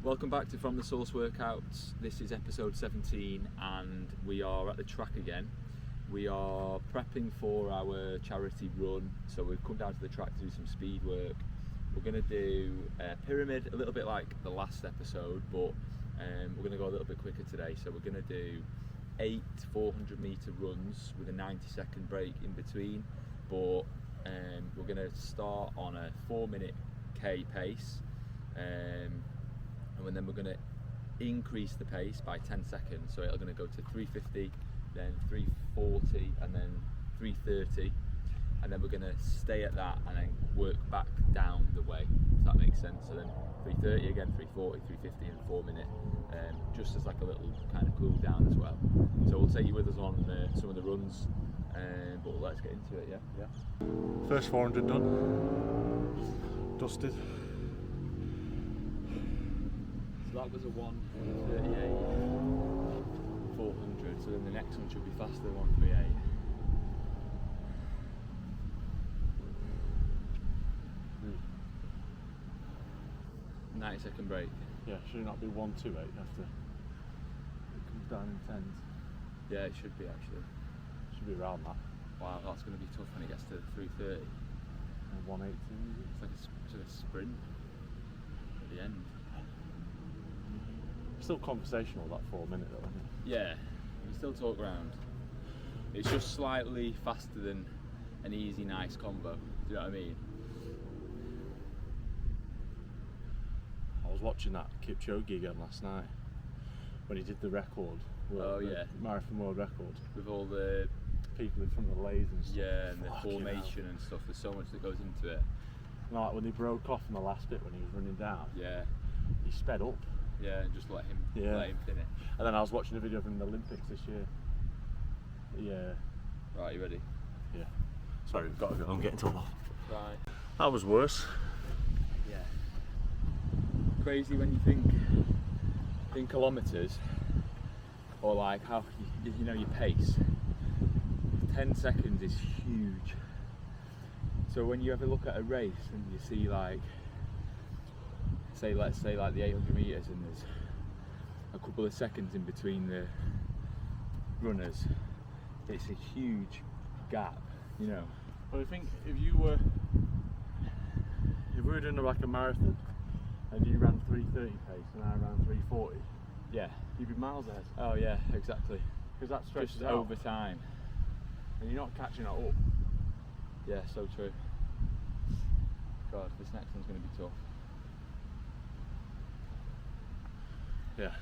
Welcome back to From the Source Workouts. This is episode 17 and we are at the track again. We are prepping for our charity run, so we've come down to the track to do some speed work. We're going to do a pyramid, a little bit like the last episode, but we're going to go a little bit quicker today. So we're going to do 8 400 metre runs with a 90-second break in between, but we're going to start on a 4-minute K pace, and then we're going to increase the pace by 10 seconds. So it's going to go to 350, then 340, and then 330, and then we're going to stay at that and then work back down the way, if that makes sense. So then 330 again, 340, 350 in a 4-minute, just as like a little kind of cool down as well. So we'll take you with us on some of the runs, but let's get into it. Yeah. First 400 done, dusted. So that was a 1:38, 400. So then the next one should be faster than 1:38. Mm. 90-second break. Yeah, should it not be 1:28 after it comes down in tens? Yeah, it should be actually. Should be around that. Wow, that's going to be tough when it gets to 3:30. And 1:18. It's like a sprint at the end. Still conversational, that 4-minute though, isn't it? Yeah, you can still talk round. It's just slightly faster than an easy, nice combo. Do you know what I mean? I was watching that Kipchoge again last night when he did the record. Marathon world record. With all the people in front of the lathe and stuff. Yeah, and the Fucking formation hell. and stuff. There's so much that goes into it. Like when he broke off in the last bit when he was running down. Yeah. He sped up. Yeah, and just let him finish. And then I was watching a video of him in the Olympics this year. Yeah. Right, you ready? Yeah. Sorry, we've got to go. I'm getting told off. Right. That was worse. Yeah. Crazy when you think in kilometres, or like how you know your pace. 10 seconds is huge. So when you ever look at a race and you see like, let's say like the 800 metres and there's a couple of seconds in between the runners, it's a huge gap, you know. But I think if we were doing like a marathon and you ran 3:30 pace and I ran 3:40, yeah, you'd be miles ahead. Oh yeah, exactly. Because that stretches just out over time, and you're not catching it up. Yeah, so true. God, this next one's going to be tough. Yeah.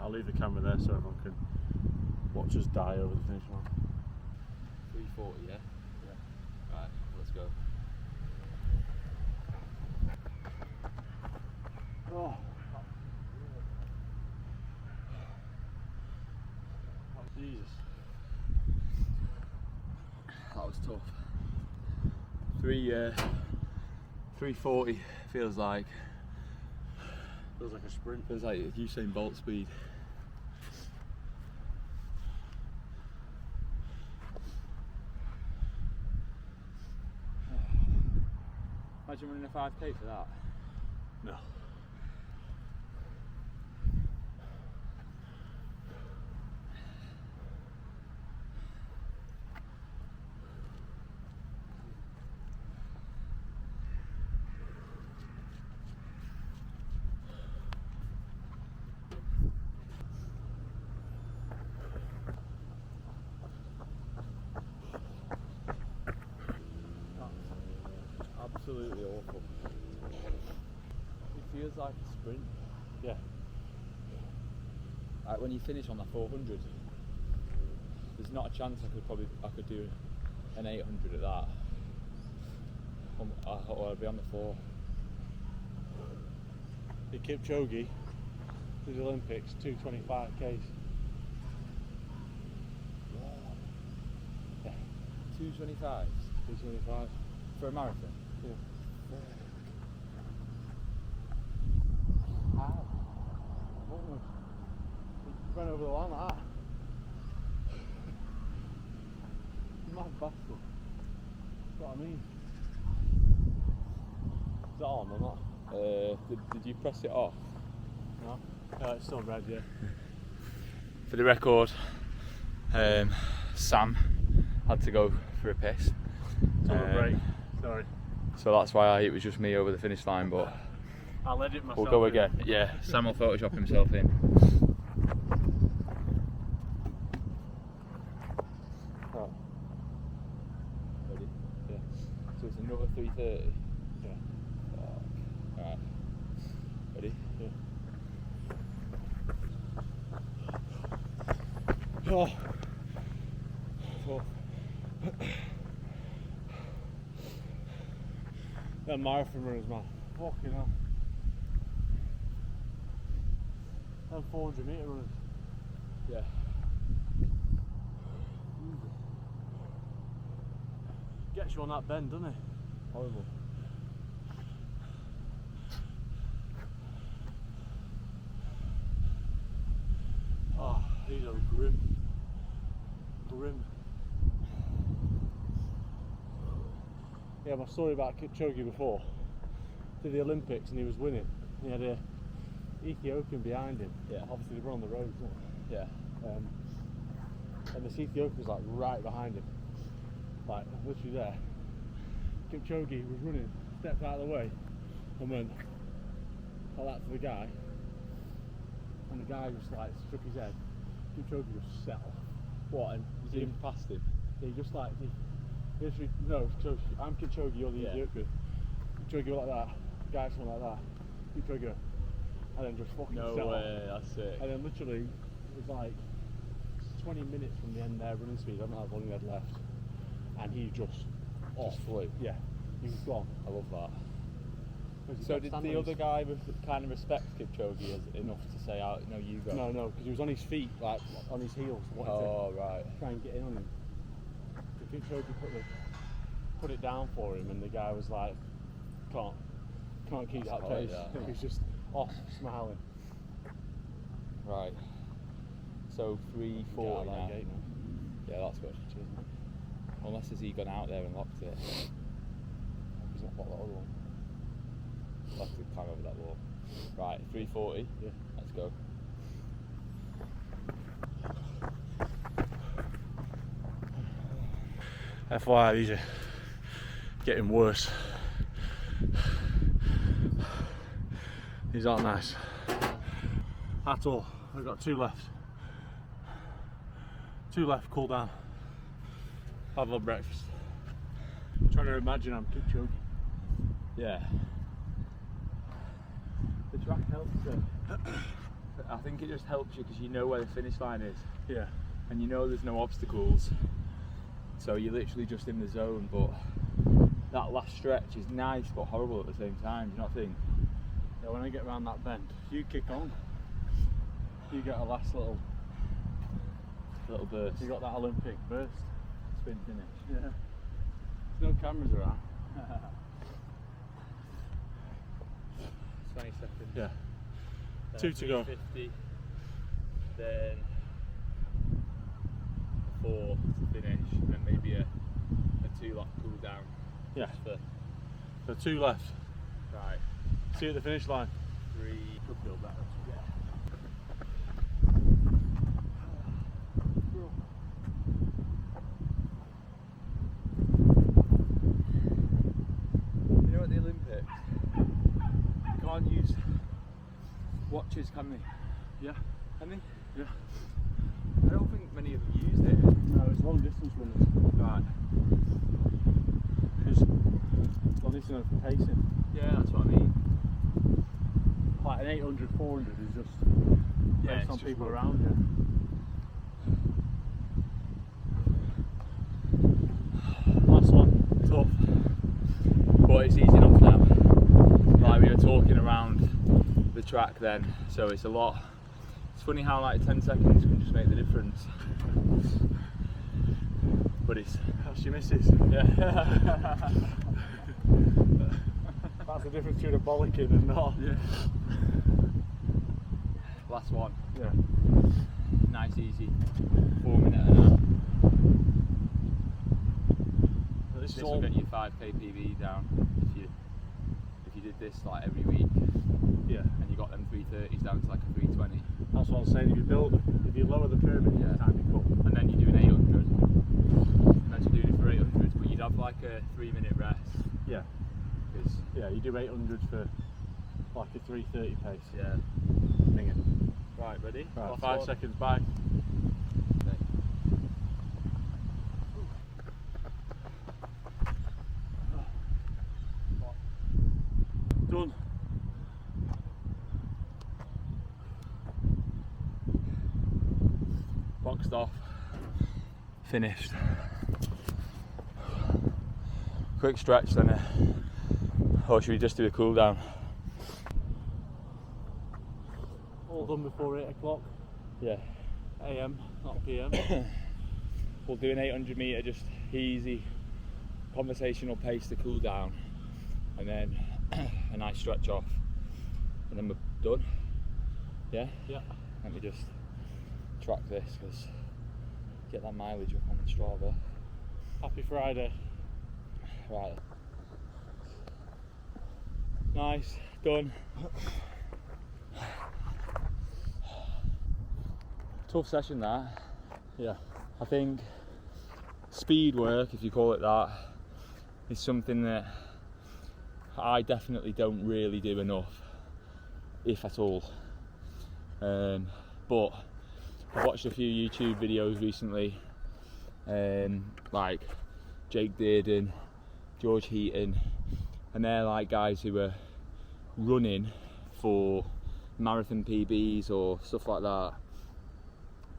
I'll leave the camera there so everyone can watch us die over the finish line. 340, yeah? Yeah. Right, let's go. Oh. Jesus. That was tough. 340 feels like Feels like a sprint. Feels like Usain Bolt speed. Imagine running a 5k for that. No. Absolutely awful. It feels like a sprint. Yeah. Like when you finish on that 400, there's not a chance I could do an 800 at that. Or I'd be on the 4. The Kipchoge did the Olympics 225 Ks. Yeah. 225 225 for a marathon. Yeah. How? Ran over the line like that. Mad bastard. That's what I mean. or not? Did you press it off? No. It's still red, yeah. For the record, Sam had to go for a piss. Took a break. Sorry. So that's why it was just me over the finish line, but I'll edit myself. we'll go again. Yeah, Sam will Photoshop himself in. Oh. Ready? Yeah. So it's another 3:30. Yeah. Alright. Ready? Yeah. Oh. That marathon runners, man. Fucking hell. Them 400 metre runners. Yeah. Gets you on that bend, doesn't it? Horrible. Oh, these are grim. Grim. Yeah, my story about Kipchoge before. Did the Olympics and he was winning. He had a Ethiopian behind him. Yeah. Obviously they were on the road, wasn't they? Yeah. And this Ethiopian was like right behind him. Like literally there. Kipchoge was running, stepped out of the way and went like that to the guy. And the guy just like shook his head. Kipchoge just set off. What? And you didn't pass him? He just like literally, no, Kipchoge, I'm Kipchoge, you're the Ethiopian. Kipchoge went like that, the guy went like that, Kipchoge went, and then just fucking set No off. way, that's sick. And then literally, it was like 20 minutes from the end there running speed, I don't know how long he had left. And he just flew. Yeah, he was gone. I love that. Because So did the other guy kind of respect Kipchoge enough to say, "Oh, no, you go"? No, because he was on his feet, like on his heels, wanting Oh, right. to try and get in on him. So Kipchoge put it down for him, and the guy was like, can't keep that pace. He was just off, smiling. Right. So 3:40 now. Gate now. Yeah, that's good. Cheers, mate. Unless has he gone out there and locked it. He's not got that other one. We'll have to climb over that wall. Right, 3:40. Yeah. Let's go. FYI, these are getting worse. These aren't nice at all. I've got 2 left. 2 left, cool down. Have a little breakfast. I'm trying to imagine I'm Kipchoge. Yeah. The track helps you. I think it just helps you because you know where the finish line is. Yeah. And you know there's no obstacles. So you're literally just in the zone, but that last stretch is nice but horrible at the same time, do you not think? Yeah, when I get around that bend, you kick on. You get a last little burst. You got that Olympic burst. Spin finish. Yeah. There's no cameras around. 20 seconds. Yeah. Then 2 to go. 50. Then 4 to finish, and then maybe a 2 lap cool down. Yeah. Just for, So 2 left. right. See you at the finish line. 3. Could feel better. Yeah. You know at the Olympics, you can't use watches, can they? Yeah. Can they? Yeah. I don't think many of them used it. No, it's long distance runners. Right. Because long distance for pacing. Yeah, that's what I mean. Like an 800, 400 is just Yeah, based it's on just people run. around you. Last one. Tough. But it's easy enough now. Like we were talking around the track then, so it's a lot. It's funny how like 10 seconds can just make the difference. But it's... That's your missus. Yeah. That's the difference between a bollocking and not. Yeah. Last one. Yeah. Nice, easy. 4 minute and a half. This This will get you 5k PB down if if you did this like every week, Yeah. and you got them 330s down to like a 320, That's what I'm saying. If you lower the pyramid Yeah. each time you come. and then you do an 800, and you're doing it for 800s, but you'd have like a 3-minute rest. Yeah. Because Yeah, you do 800 for like a 330 pace. yeah. Minging. Right, ready? Right, Off 5 board. seconds, bye. Okay. Done. Boxed off. Finished. Quick stretch then. Or should we just do a cool down? All done before 8 o'clock Yeah. AM, not PM. We'll do an 800 metre, just easy conversational pace to cool down, and then a nice stretch off, and then we're done. Yeah? Yeah. Let me just track this, because get that mileage up on the Strava. Happy Friday. Right. Nice, done. Tough session that. Yeah. I think speed work, if you call it that, is something that I definitely don't really do enough, if at all. But I've watched a few YouTube videos recently, like Jake Dearden, George Heaton, and they're like guys who are running for marathon PBs or stuff like that,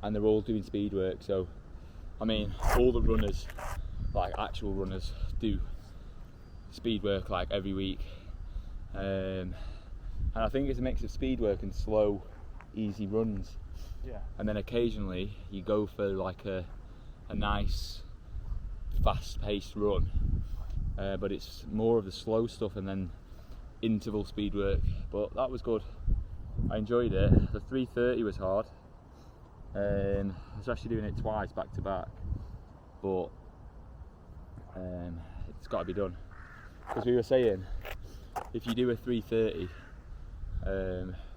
and they're all doing speed work. So I mean, all the runners, like actual runners, do speed work like every week, and I think it's a mix of speed work and slow, easy runs. Yeah. And then occasionally you go for like a nice fast-paced run, but it's more of the slow stuff and then interval speed work. But that was good. I enjoyed it. The 330 was hard. I was actually doing it twice back to back, but it's got to be done, because we were saying if you do a 330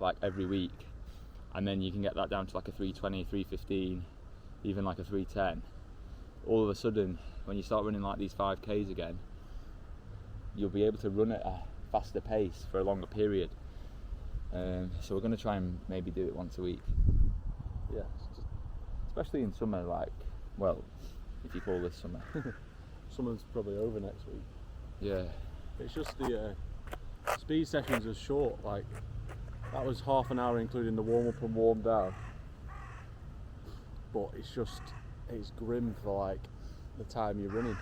like every week, and then you can get that down to like a 320, 315, even like a 310, all of a sudden when you start running like these 5Ks again, you'll be able to run at a faster pace for a longer period. So we're going to try and maybe do it once a week. Yeah. Especially in summer, like, well, if you call this summer. Summer's probably over next week. Yeah. It's just the speed sessions are short. Like that was half an hour including the warm up and warm down. But it's grim for like the time you're running.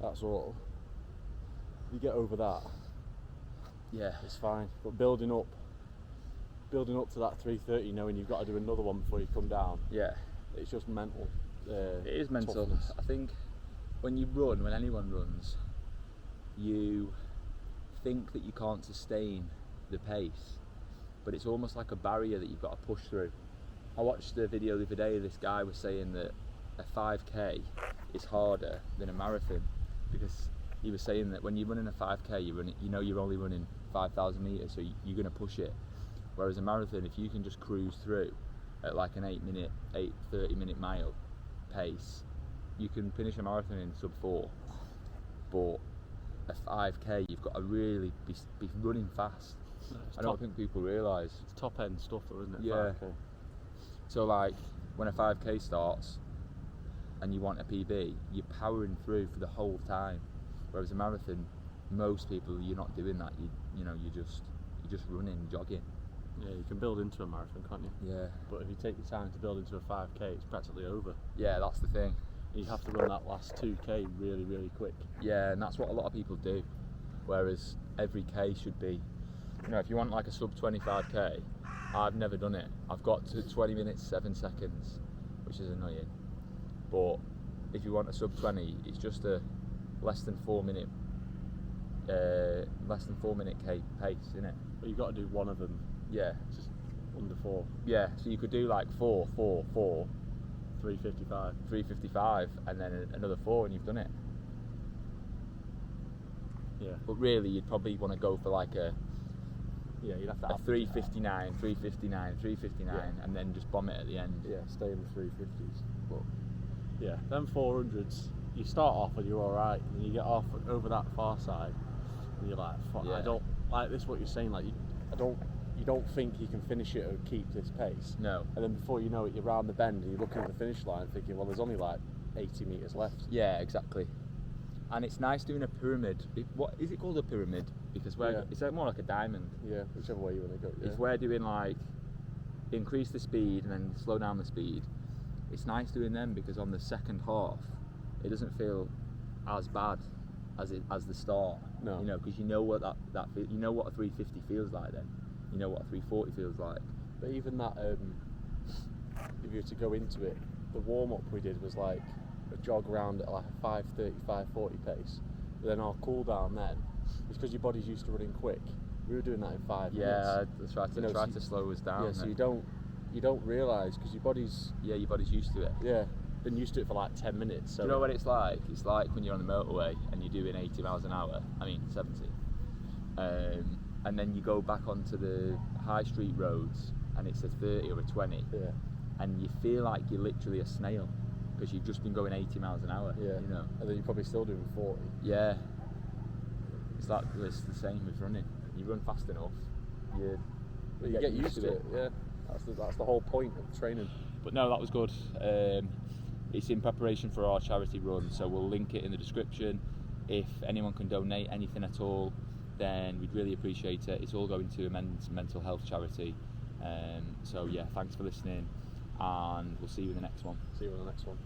That's all. You get over that, Yeah. it's fine. But building up to that 330, knowing you've got to do another one before you come down, Yeah. it's just mental. It is mental. toughness. I think when anyone runs, you think that you can't sustain the pace, but it's almost like a barrier that you've got to push through. I watched a video the other day. This guy was saying that a 5K is harder than a marathon, because he was saying that when you're running a 5K, you're only running 5,000 meters, so you're going to push it. Whereas a marathon, if you can just cruise through at like an 30-minute mile pace, you can finish a marathon in sub 4. But a 5K, you've got to really be running fast. I don't think people realise. It's top end stuff though, isn't it? Yeah. 5K. So like when a 5K starts and you want a PB, you're powering through for the whole time. Whereas a marathon, most people, you're not doing that. You're just running, jogging. Yeah, you can build into a marathon, can't you? Yeah. But if you take your time to build into a 5K, it's practically over. Yeah, that's the thing. You have to run that last 2K really, really quick. Yeah, and that's what a lot of people do. Whereas every K should be, if you want like a sub 25K, I've never done it. I've got to 20 minutes 7 seconds, which is annoying. But if you want a sub 20, it's just a less than 4 minute K pace, isn't it? But you've got to do one of them. Yeah. Just under 4. Yeah, so you could do like 4, 4, 4, 3:55. 3:55, and then another 4, and you've done it. Yeah. But really, you'd probably want to go for like a You'd have to a have 359, 359, 359, Yeah. and then just bomb it at the end. Yeah, stay in the 350s. But yeah, them 400s, you start off and you're alright, and you get off over that far side, and you're like, fuck, Yeah. I don't like this. What you're saying, like you don't think you can finish it or keep this pace. No. And then before you know it, you're round the bend and you're looking at the finish line, thinking, well, there's only like 80 meters left. Yeah, exactly. And it's nice doing a pyramid. What is it called, a pyramid? Because it's like more like a diamond. Yeah, whichever way you want to go. Yeah. If we're doing like increase the speed and then slow down the speed, it's nice doing them because on the second half it doesn't feel as bad as the start. No. You know, because you know what you know what a 350 feels like then. You know what a 340 feels like. But even that, if you were to go into it, the warm up we did was like a jog around at like a 5:30, 5:40 pace. But then our cool down then, it's because your body's used to running quick. We were doing that in 5 minutes. Yeah, try to so slow us down. Yeah, so you don't realise because your body's your body's used to it. Yeah, been used to it for like 10 minutes. So you know what it's like? It's like when you're on the motorway and you're doing 80 miles an hour. I mean 70. And then you go back onto the high street roads and it's a 30 or a 20. Yeah. And you feel like you're literally a snail because you've just been going 80 miles an hour. Yeah. You know. And then you're probably still doing 40. Yeah. It's the same with running. You run fast enough, you get used to it. Yeah. That's the whole point of training. But no, that was good. It's in preparation for our charity run, so we'll link it in the description. If anyone can donate anything at all, then we'd really appreciate it. It's all going to a mental health charity. So yeah, thanks for listening, and we'll see you in the next one. See you in the next one.